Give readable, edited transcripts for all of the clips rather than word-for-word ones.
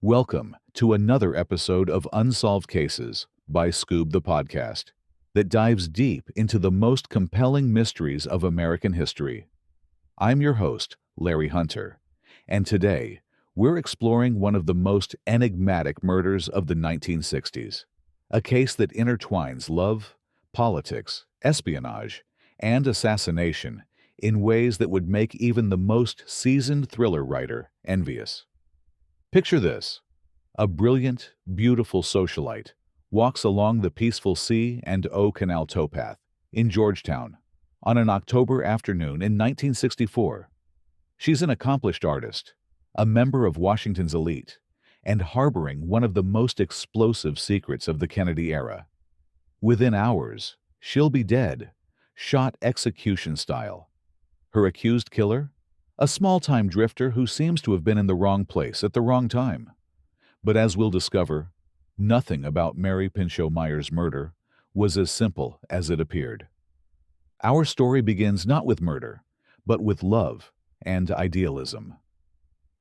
Welcome to another episode of Unsolved Cases by Skoob the podcast that dives deep into the most compelling mysteries of American history. I'm your host, Larry Hunter, and today we're exploring one of the most enigmatic murders of the 1960s, a case that intertwines love, politics, espionage, and assassination in ways that would make even the most seasoned thriller writer envious. Picture this. A brilliant, beautiful socialite walks along the peaceful C&O Canal towpath in Georgetown on an October afternoon in 1964. She's an accomplished artist, a member of Washington's elite, and harboring one of the most explosive secrets of the Kennedy era. Within hours, she'll be dead, shot execution style. Her accused killer? A small-time drifter who seems to have been in the wrong place at the wrong time. But as we'll discover, nothing about Mary Pinchot Meyer's murder was as simple as it appeared. Our story begins not with murder, but with love and idealism.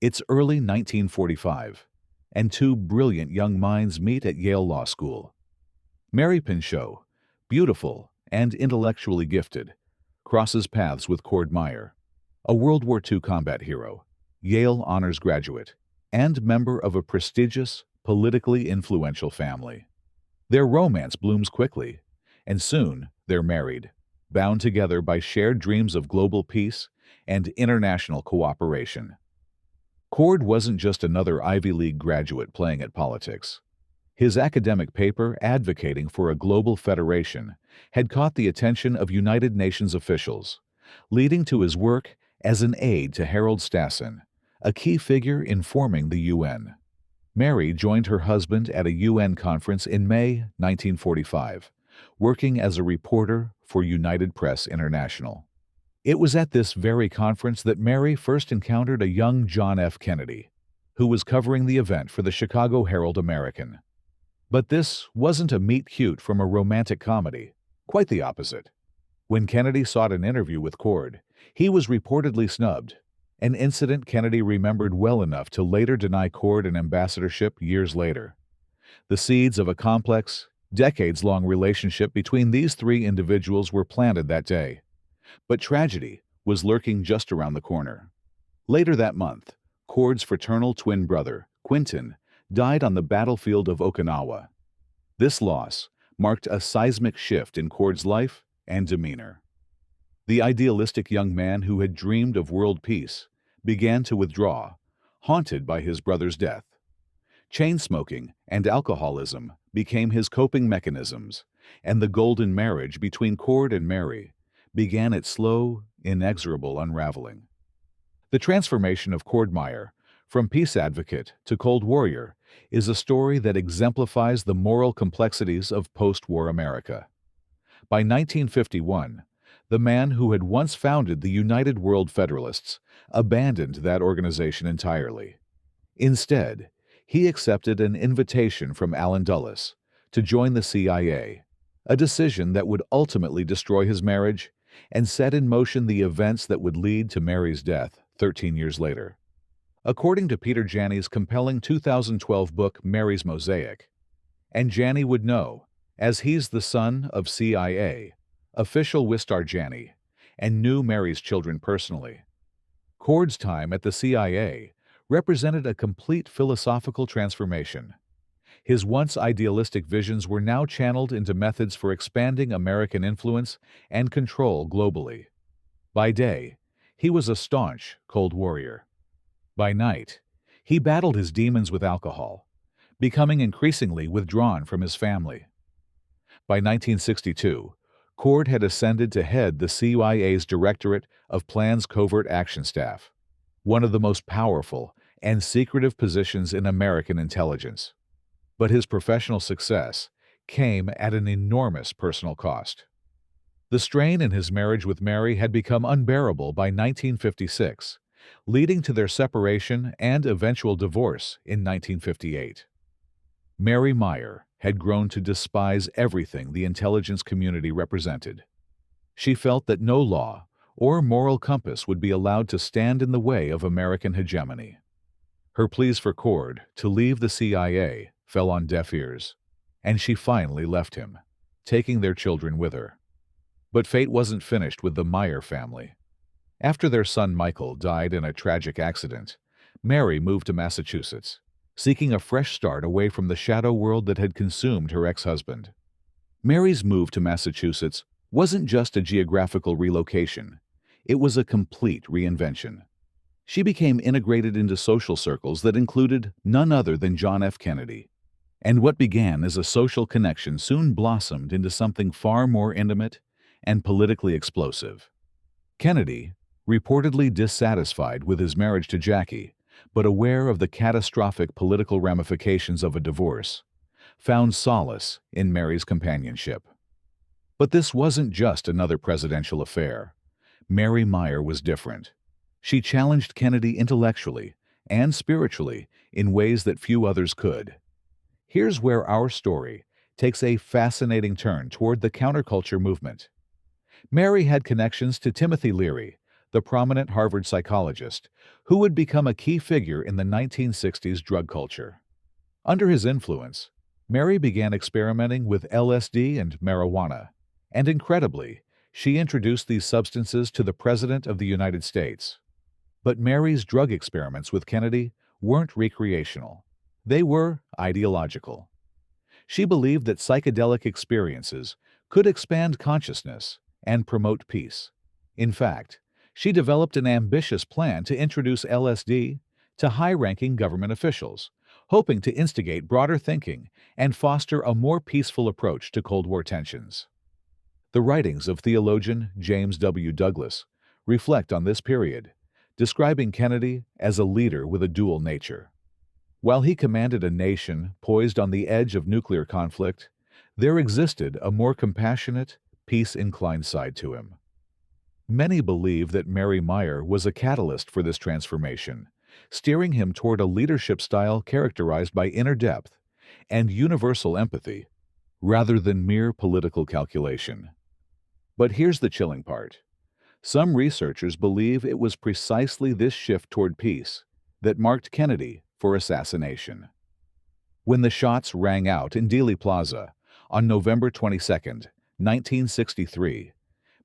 It's early 1945, and two brilliant young minds meet at Yale Law School. Mary Pinchot, beautiful and intellectually gifted, crosses paths with Cord Meyer, a World War II combat hero, Yale honors graduate, and member of a prestigious, politically influential family. Their romance blooms quickly, and soon they're married, bound together by shared dreams of global peace and international cooperation. Cord wasn't just another Ivy League graduate playing at politics. His academic paper advocating for a global federation had caught the attention of United Nations officials, leading to his work as an aide to Harold Stassen, a key figure in forming the UN. Mary joined her husband at a UN conference in May 1945, working as a reporter for United Press International. It was at this very conference that Mary first encountered a young John F. Kennedy, who was covering the event for the Chicago Herald-American. But this wasn't a meet-cute from a romantic comedy, quite the opposite. When Kennedy sought an interview with Cord, he was reportedly snubbed, an incident Kennedy remembered well enough to later deny Cord an ambassadorship years later. The seeds of a complex, decades-long relationship between these three individuals were planted that day. But tragedy was lurking just around the corner. Later that month, Cord's fraternal twin brother, Quentin, died on the battlefield of Okinawa. This loss marked a seismic shift in Cord's life and demeanor. The idealistic young man who had dreamed of world peace began to withdraw, haunted by his brother's death. Chain-smoking and alcoholism became his coping mechanisms, and the golden marriage between Cord and Mary began its slow, inexorable unraveling. The transformation of Cord Meyer from peace advocate to cold warrior is a story that exemplifies the moral complexities of post-war America. By 1951, the man who had once founded the United World Federalists abandoned that organization entirely. Instead, he accepted an invitation from Allen Dulles to join the CIA, a decision that would ultimately destroy his marriage and set in motion the events that would lead to Mary's death 13 years later. According to Peter Janney's compelling 2012 book Mary's Mosaic, and Janney would know, as he's the son of CIA, official Wistar Janney, and knew Mary's children personally. Cord's time at the CIA represented a complete philosophical transformation. His once idealistic visions were now channeled into methods for expanding American influence and control globally. By day, he was a staunch Cold Warrior. By night, he battled his demons with alcohol, becoming increasingly withdrawn from his family. By 1962, Cord had ascended to head the CIA's Directorate of Plan's Covert Action Staff, one of the most powerful and secretive positions in American intelligence. But his professional success came at an enormous personal cost. The strain in his marriage with Mary had become unbearable by 1956, leading to their separation and eventual divorce in 1958. Mary Meyer had grown to despise everything the intelligence community represented. She felt that no law or moral compass would be allowed to stand in the way of American hegemony. Her pleas for Cord to leave the CIA fell on deaf ears, and she finally left him, taking their children with her. But fate wasn't finished with the Meyer family. After their son Michael died in a tragic accident, Mary moved to Massachusetts, seeking a fresh start away from the shadow world that had consumed her ex-husband. Mary's move to Massachusetts wasn't just a geographical relocation. It was a complete reinvention. She became integrated into social circles that included none other than John F. Kennedy. And what began as a social connection soon blossomed into something far more intimate and politically explosive. Kennedy, reportedly dissatisfied with his marriage to Jackie, but aware of the catastrophic political ramifications of a divorce, found solace in Mary's companionship. But this wasn't just another presidential affair. Mary Meyer was different. She challenged Kennedy intellectually and spiritually in ways that few others could. Here's where our story takes a fascinating turn toward the counterculture movement. Mary had connections to Timothy Leary, the prominent Harvard psychologist, who would become a key figure in the 1960s drug culture. Under his influence, Mary began experimenting with LSD and marijuana, and incredibly, she introduced these substances to the President of the United States. But Mary's drug experiments with Kennedy weren't recreational. They were ideological. She believed that psychedelic experiences could expand consciousness and promote peace. In fact, she developed an ambitious plan to introduce LSD to high-ranking government officials, hoping to instigate broader thinking and foster a more peaceful approach to Cold War tensions. The writings of theologian James W. Douglas reflect on this period, describing Kennedy as a leader with a dual nature. While he commanded a nation poised on the edge of nuclear conflict, there existed a more compassionate, peace-inclined side to him. Many believe that Mary Meyer was a catalyst for this transformation, steering him toward a leadership style characterized by inner depth and universal empathy, rather than mere political calculation. But here's the chilling part. Some researchers believe it was precisely this shift toward peace that marked Kennedy for assassination. When the shots rang out in Dealey Plaza on November 22, 1963,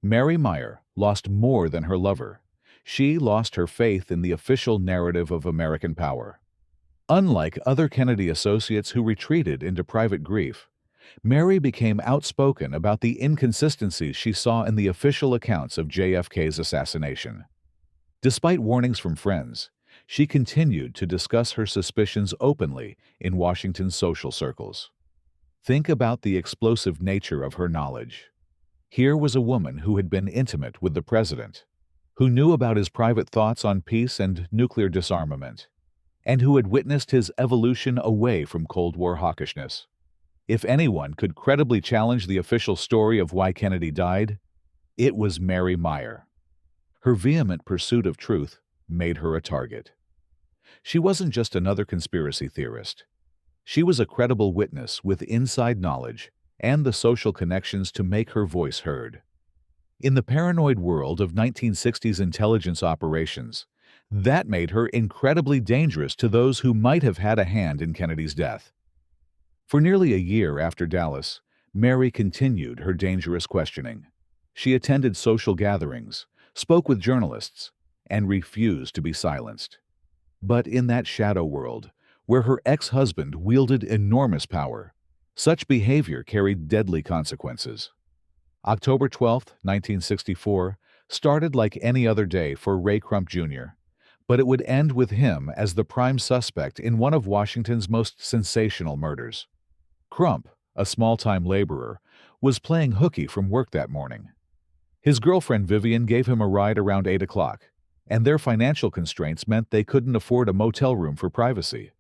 Mary Meyer lost more than her lover. She lost her faith in the official narrative of American power. Unlike other Kennedy associates who retreated into private grief, Mary became outspoken about the inconsistencies she saw in the official accounts of JFK's assassination. Despite warnings from friends, she continued to discuss her suspicions openly in Washington's social circles. Think about the explosive nature of her knowledge. Here was a woman who had been intimate with the president, who knew about his private thoughts on peace and nuclear disarmament, and who had witnessed his evolution away from Cold War hawkishness. If anyone could credibly challenge the official story of why Kennedy died, it was Mary Meyer. Her vehement pursuit of truth made her a target. She wasn't just another conspiracy theorist. She was a credible witness with inside knowledge and the social connections to make her voice heard. In the paranoid world of 1960s intelligence operations, that made her incredibly dangerous to those who might have had a hand in Kennedy's death. For nearly a year after Dallas, Mary continued her dangerous questioning. She attended social gatherings, spoke with journalists, and refused to be silenced. But in that shadow world, where her ex-husband wielded enormous power, such behavior carried deadly consequences. October 12, 1964, started like any other day for Ray Crump Jr., but it would end with him as the prime suspect in one of Washington's most sensational murders. Crump, a small-time laborer, was playing hooky from work that morning. His girlfriend Vivian gave him a ride around 8 o'clock, and their financial constraints meant they couldn't afford a motel room for privacy.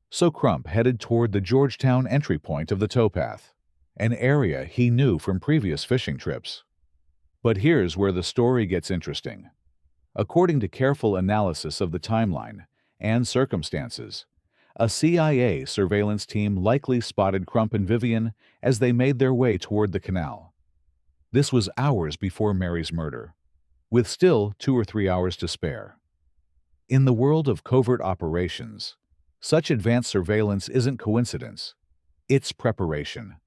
So Crump headed toward the Georgetown entry point of the towpath, an area he knew from previous fishing trips. But here's where the story gets interesting. According to careful analysis of the timeline and circumstances, a CIA surveillance team likely spotted Crump and Vivian as they made their way toward the canal. This was hours before Mary's murder, with still 2 or 3 hours to spare. In the world of covert operations, such advanced surveillance isn't coincidence, it's preparation.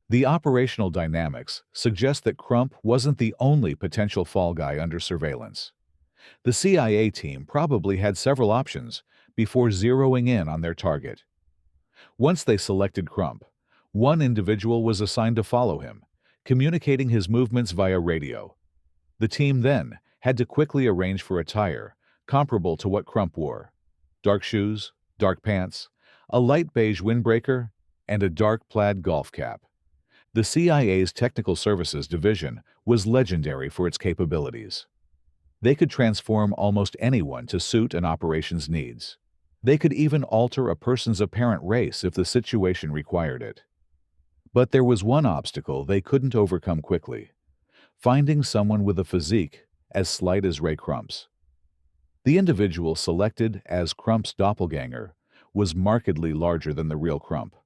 The operational dynamics suggest that Crump wasn't the only potential fall guy under surveillance. The CIA team probably had several options before zeroing in on their target. Once they selected Crump, one individual was assigned to follow him, communicating his movements via radio. The team then had to quickly arrange for attire comparable to what Crump wore: dark shoes, dark pants, a light beige windbreaker, and a dark plaid golf cap. The CIA's Technical Services Division was legendary for its capabilities. They could transform almost anyone to suit an operation's needs. They could even alter a person's apparent race if the situation required it. But there was one obstacle they couldn't overcome quickly: finding someone with a physique as slight as Ray Crump's. The individual selected as Crump's doppelganger was markedly larger than the real Crump,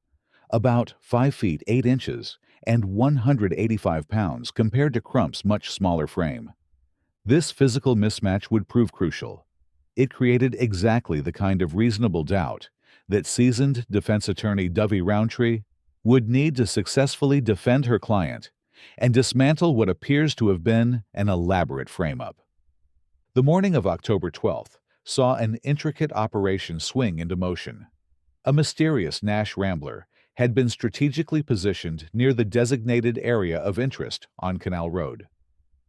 about 5 feet 8 inches and 185 pounds compared to Crump's much smaller frame. This physical mismatch would prove crucial. It created exactly the kind of reasonable doubt that seasoned defense attorney Dovey Roundtree would need to successfully defend her client and dismantle what appears to have been an elaborate frame-up. The morning of October 12th saw an intricate operation swing into motion. A mysterious Nash Rambler had been strategically positioned near the designated area of interest on Canal Road.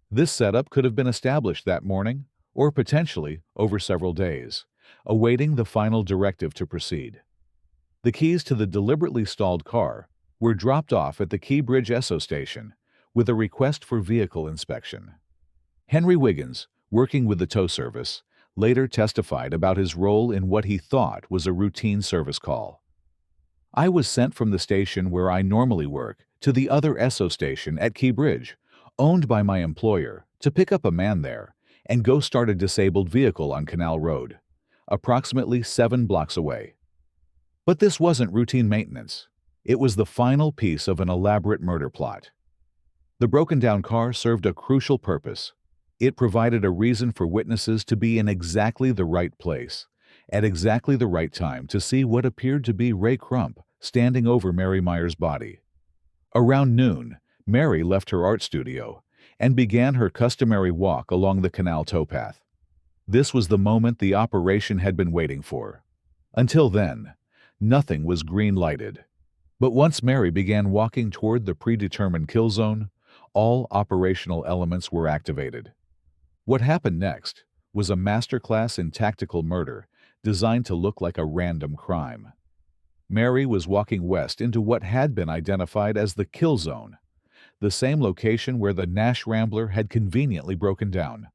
This setup could have been established that morning, or potentially over several days, awaiting the final directive to proceed. The keys to the deliberately stalled car were dropped off at the Key Bridge Esso station with a request for vehicle inspection. Henry Wiggins, working with the tow service, later testified about his role in what he thought was a routine service call. "I was sent from the station where I normally work to the other Esso station at Key Bridge, owned by my employer, to pick up a man there and go start a disabled vehicle on Canal Road, approximately 7 blocks away." But this wasn't routine maintenance. It was the final piece of an elaborate murder plot. The broken-down car served a crucial purpose. It provided a reason for witnesses to be in exactly the right place, at exactly the right time, to see what appeared to be Ray Crump standing over Mary Meyer's body. Around noon, Mary left her art studio and began her customary walk along the canal towpath. This was the moment the operation had been waiting for. Until then, nothing was green-lighted. But once Mary began walking toward the predetermined kill zone, all operational elements were activated. What happened next was a masterclass in tactical murder designed to look like a random crime. Mary was walking west into what had been identified as the kill zone, the same location where the Nash Rambler had conveniently broken down.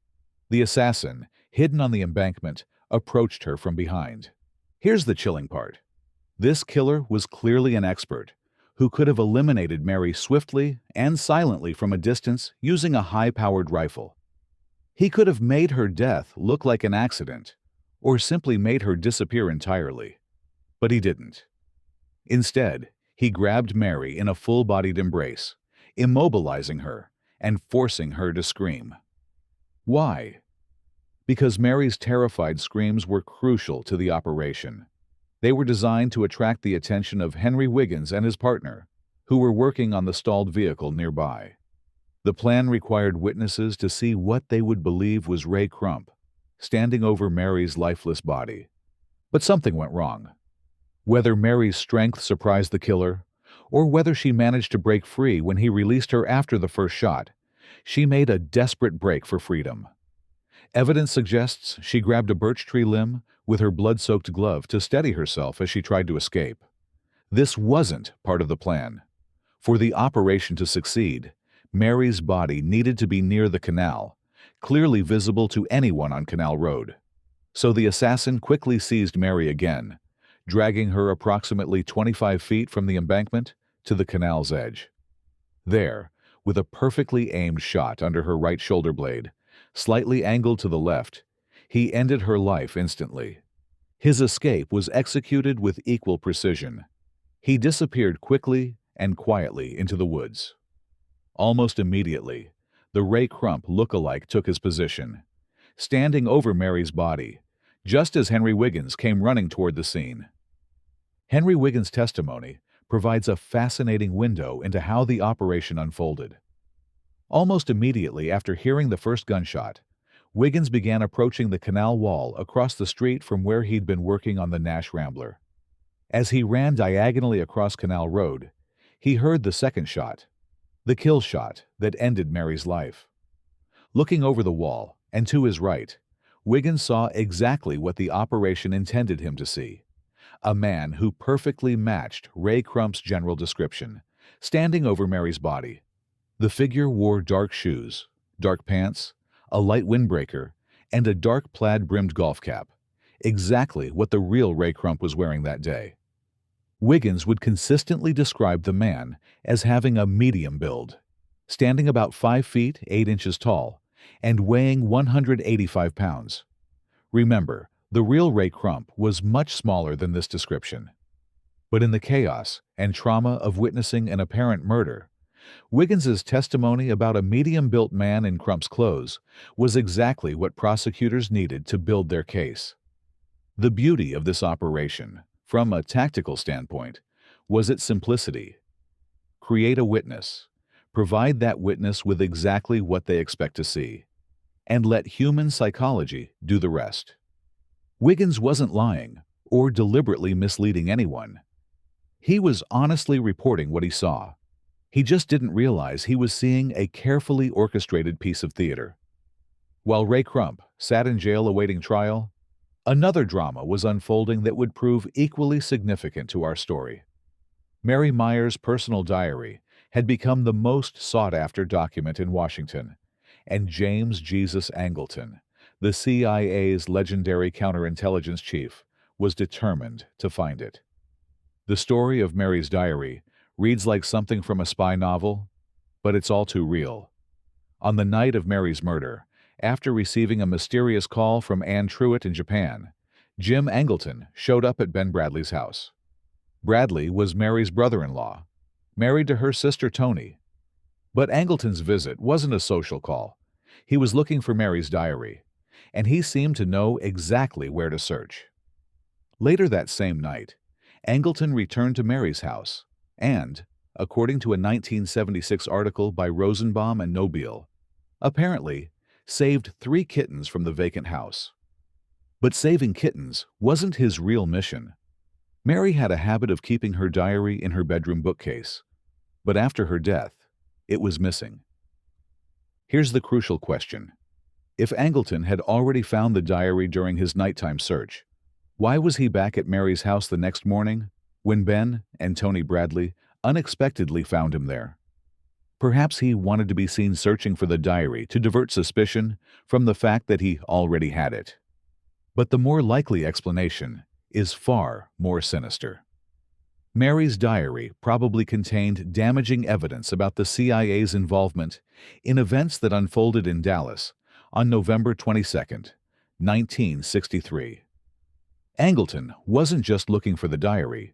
The assassin, hidden on the embankment, approached her from behind. Here's the chilling part. This killer was clearly an expert who could have eliminated Mary swiftly and silently from a distance using a high-powered rifle. He could have made her death look like an accident, or simply made her disappear entirely. But he didn't. Instead, he grabbed Mary in a full-bodied embrace, immobilizing her and forcing her to scream. Why? Because Mary's terrified screams were crucial to the operation. They were designed to attract the attention of Henry Wiggins and his partner, who were working on the stalled vehicle nearby. The plan required witnesses to see what they would believe was Ray Crump, standing over Mary's lifeless body. But something went wrong. Whether Mary's strength surprised the killer, or whether she managed to break free when he released her after the first shot, she made a desperate break for freedom. Evidence suggests she grabbed a birch tree limb with her blood-soaked glove to steady herself as she tried to escape. This wasn't part of the plan. For the operation to succeed, Mary's body needed to be near the canal, clearly visible to anyone on Canal Road. So the assassin quickly seized Mary again, dragging her approximately 25 feet from the embankment to the canal's edge. There, with a perfectly aimed shot under her right shoulder blade, slightly angled to the left, he ended her life instantly. His escape was executed with equal precision. He disappeared quickly and quietly into the woods. Almost immediately, the Ray Crump look-alike took his position, standing over Mary's body, just as Henry Wiggins came running toward the scene. Henry Wiggins' testimony provides a fascinating window into how the operation unfolded. Almost immediately after hearing the first gunshot, Wiggins began approaching the canal wall across the street from where he'd been working on the Nash Rambler. As he ran diagonally across Canal Road, he heard the second shot, the kill shot that ended Mary's life. Looking over the wall and to his right, Wiggins saw exactly what the operation intended him to see: a man who perfectly matched Ray Crump's general description, standing over Mary's body. The figure wore dark shoes, dark pants, a light windbreaker, and a dark plaid-brimmed golf cap, exactly what the real Ray Crump was wearing that day. Wiggins would consistently describe the man as having a medium build, standing about 5 feet 8 inches tall, and weighing 185 pounds. Remember, the real Ray Crump was much smaller than this description. But in the chaos and trauma of witnessing an apparent murder, Wiggins's testimony about a medium-built man in Crump's clothes was exactly what prosecutors needed to build their case. The beauty of this operation, from a tactical standpoint, was its simplicity. Create a witness, provide that witness with exactly what they expect to see, and let human psychology do the rest. Wiggins wasn't lying or deliberately misleading anyone. He was honestly reporting what he saw. He just didn't realize he was seeing a carefully orchestrated piece of theater. While Ray Crump sat in jail awaiting trial, another drama was unfolding that would prove equally significant to our story. Mary Meyer's personal diary had become the most sought-after document in Washington, and James Jesus Angleton, the CIA's legendary counterintelligence chief, was determined to find it. The story of Mary's diary reads like something from a spy novel, but it's all too real. On the night of Mary's murder, after receiving a mysterious call from Anne Truitt in Japan, Jim Angleton showed up at Ben Bradley's house. Bradley was Mary's brother-in-law, married to her sister Toni. But Angleton's visit wasn't a social call. He was looking for Mary's diary, and he seemed to know exactly where to search. Later that same night, Angleton returned to Mary's house and, according to a 1976 article by Rosenbaum and Nobile, apparently saved 3 kittens from the vacant house. But saving kittens wasn't his real mission. Mary had a habit of keeping her diary in her bedroom bookcase, but after her death, it was missing. Here's the crucial question. If Angleton had already found the diary during his nighttime search, why was he back at Mary's house the next morning when Ben and Toni Bradley unexpectedly found him there? Perhaps he wanted to be seen searching for the diary to divert suspicion from the fact that he already had it. But the more likely explanation is far more sinister. Mary's diary probably contained damaging evidence about the CIA's involvement in events that unfolded in Dallas on November 22, 1963. Angleton wasn't just looking for the diary.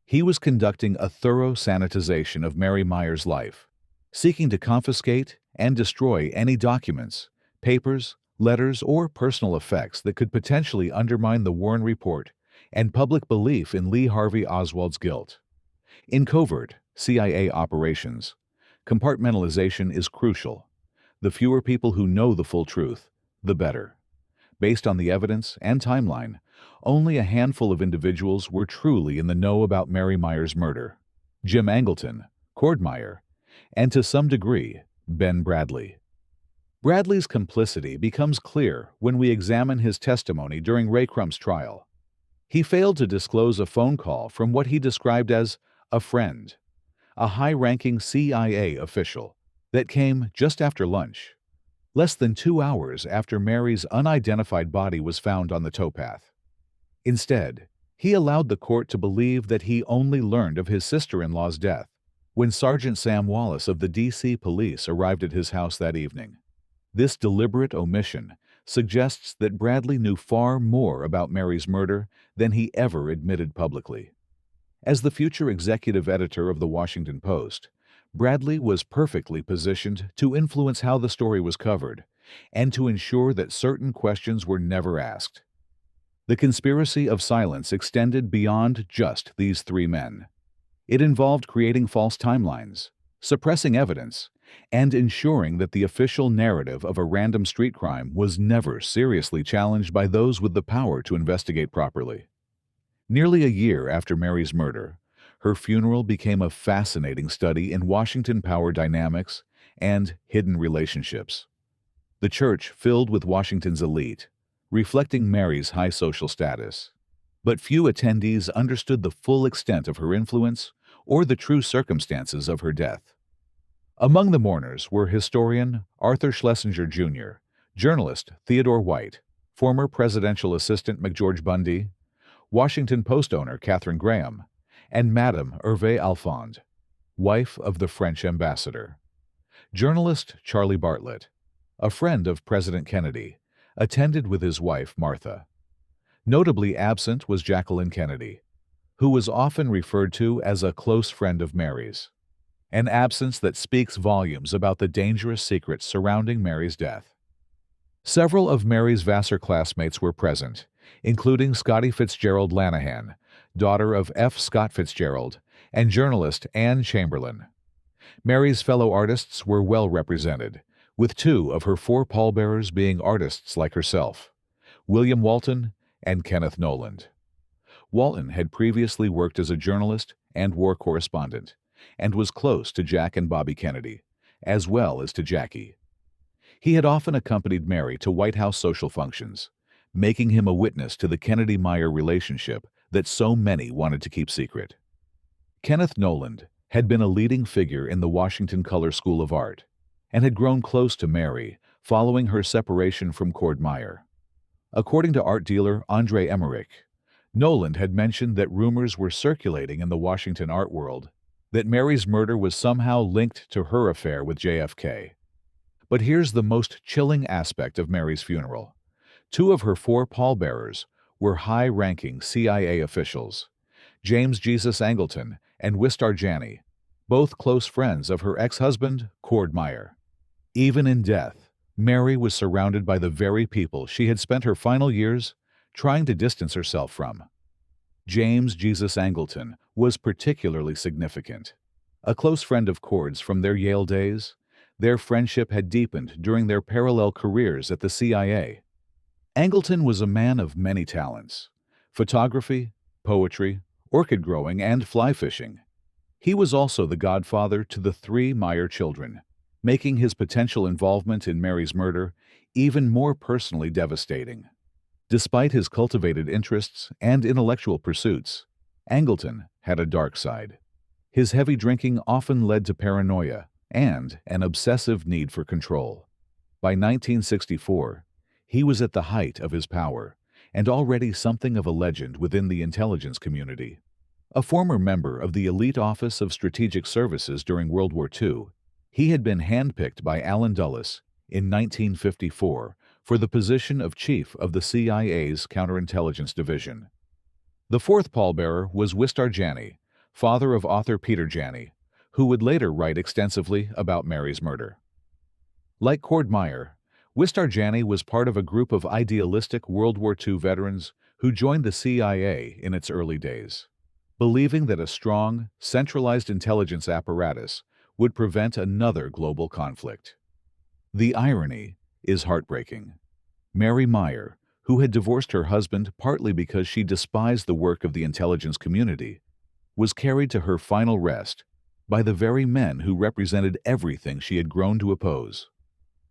He was conducting a thorough sanitization of Mary Meyer's life, seeking to confiscate and destroy any documents, papers, letters, or personal effects that could potentially undermine the Warren Report and public belief in Lee Harvey Oswald's guilt. In covert CIA operations, compartmentalization is crucial. The fewer people who know the full truth, the better. Based on the evidence and timeline, only a handful of individuals were truly in the know about Mary Meyer's murder: Jim Angleton, Cord Meyer, and to some degree, Ben Bradley. Bradley's complicity becomes clear when we examine his testimony during Ray Crump's trial. He failed to disclose a phone call from what he described as a friend, a high-ranking CIA official, that came just after lunch, less than 2 hours after Mary's unidentified body was found on the towpath. Instead, he allowed the court to believe that he only learned of his sister-in-law's death when Sergeant Sam Wallace of the D.C. Police arrived at his house that evening. This deliberate omission suggests that Bradley knew far more about Mary's murder than he ever admitted publicly. As the future executive editor of the Washington Post, Bradley was perfectly positioned to influence how the story was covered and to ensure that certain questions were never asked. The conspiracy of silence extended beyond just these three men. It involved creating false timelines, suppressing evidence, and ensuring that the official narrative of a random street crime was never seriously challenged by those with the power to investigate properly. Nearly a year after Mary's murder, her funeral became a fascinating study in Washington power dynamics and hidden relationships. The church filled with Washington's elite, reflecting Mary's high social status. But few attendees understood the full extent of her influence or the true circumstances of her death. Among the mourners were historian Arthur Schlesinger Jr., journalist Theodore White, former presidential assistant McGeorge Bundy, Washington Post owner Katharine Graham, and Madame Hervé Alphonse, wife of the French ambassador. Journalist Charlie Bartlett, a friend of President Kennedy, attended with his wife Martha. Notably absent was Jacqueline Kennedy, who was often referred to as a close friend of Mary's, an absence that speaks volumes about the dangerous secrets surrounding Mary's death. Several of Mary's Vassar classmates were present, including Scotty Fitzgerald Lanahan, daughter of F. Scott Fitzgerald, and journalist Anne Chamberlain. Mary's fellow artists were well represented, with two of her four pallbearers being artists like herself, William Walton and Kenneth Noland. Walton had previously worked as a journalist and war correspondent, and was close to Jack and Bobby Kennedy, as well as to Jackie. He had often accompanied Mary to White House social functions, making him a witness to the Kennedy-Meyer relationship that so many wanted to keep secret. Kenneth Noland had been a leading figure in the Washington Color School of Art, and had grown close to Mary following her separation from Cord Meyer. According to art dealer Andre Emmerich, Noland had mentioned that rumors were circulating in the Washington art world that Mary's murder was somehow linked to her affair with JFK. But here's the most chilling aspect of Mary's funeral. Two of her four pallbearers were high-ranking CIA officials, James Jesus Angleton and Wistar Janney, both close friends of her ex-husband, Cord Meyer. Even in death, Mary was surrounded by the very people she had spent her final years trying to distance herself from. James Jesus Angleton was particularly significant. A close friend of Cord's from their Yale days, their friendship had deepened during their parallel careers at the CIA. Angleton was a man of many talents: photography, poetry, orchid growing, and fly fishing. He was also the godfather to the three Meyer children, making his potential involvement in Mary's murder even more personally devastating. Despite his cultivated interests and intellectual pursuits, Angleton had a dark side. His heavy drinking often led to paranoia and an obsessive need for control. By 1964, he was at the height of his power and already something of a legend within the intelligence community. A former member of the elite Office of Strategic Services during World War II, he had been handpicked by Allen Dulles in 1954 for the position of chief of the CIA's counterintelligence division. The fourth pallbearer was Wistar Janney, father of author Peter Janney, who would later write extensively about Mary's murder. Like Cord Meyer, Wistar Janney was part of a group of idealistic World War II veterans who joined the CIA in its early days, believing that a strong, centralized intelligence apparatus would prevent another global conflict. The irony is heartbreaking. Mary Meyer, who had divorced her husband partly because she despised the work of the intelligence community, was carried to her final rest by the very men who represented everything she had grown to oppose.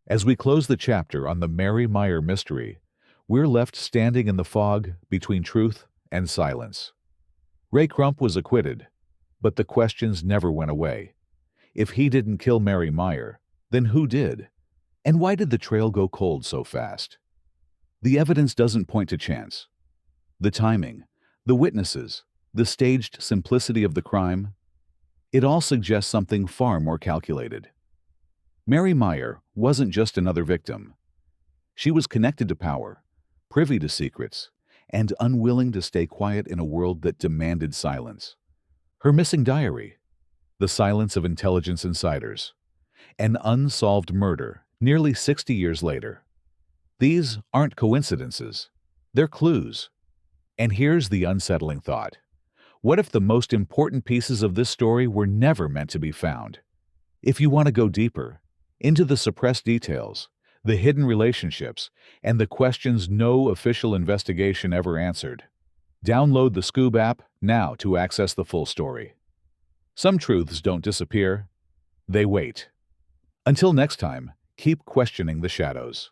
As we close the chapter on the Mary Meyer mystery, we're left standing in the fog between truth and silence. Ray Crump was acquitted, but the questions never went away. If he didn't kill Mary Meyer, then who did? And why did the trail go cold so fast? The evidence doesn't point to chance. The timing, the witnesses, the staged simplicity of the crime, it all suggests something far more calculated. Mary Meyer wasn't just another victim. She was connected to power, privy to secrets, and unwilling to stay quiet in a world that demanded silence. Her missing diary, the silence of intelligence insiders, an unsolved murder nearly 60 years later. These aren't coincidences. They're clues, And here's the unsettling thought. What if the most important pieces of this story were never meant to be found? If you want to go deeper, into the suppressed details, the hidden relationships, and the questions no official investigation ever answered, download the Skoob app now to access the full story. Some truths don't disappear, they wait. Until next time, keep questioning the shadows.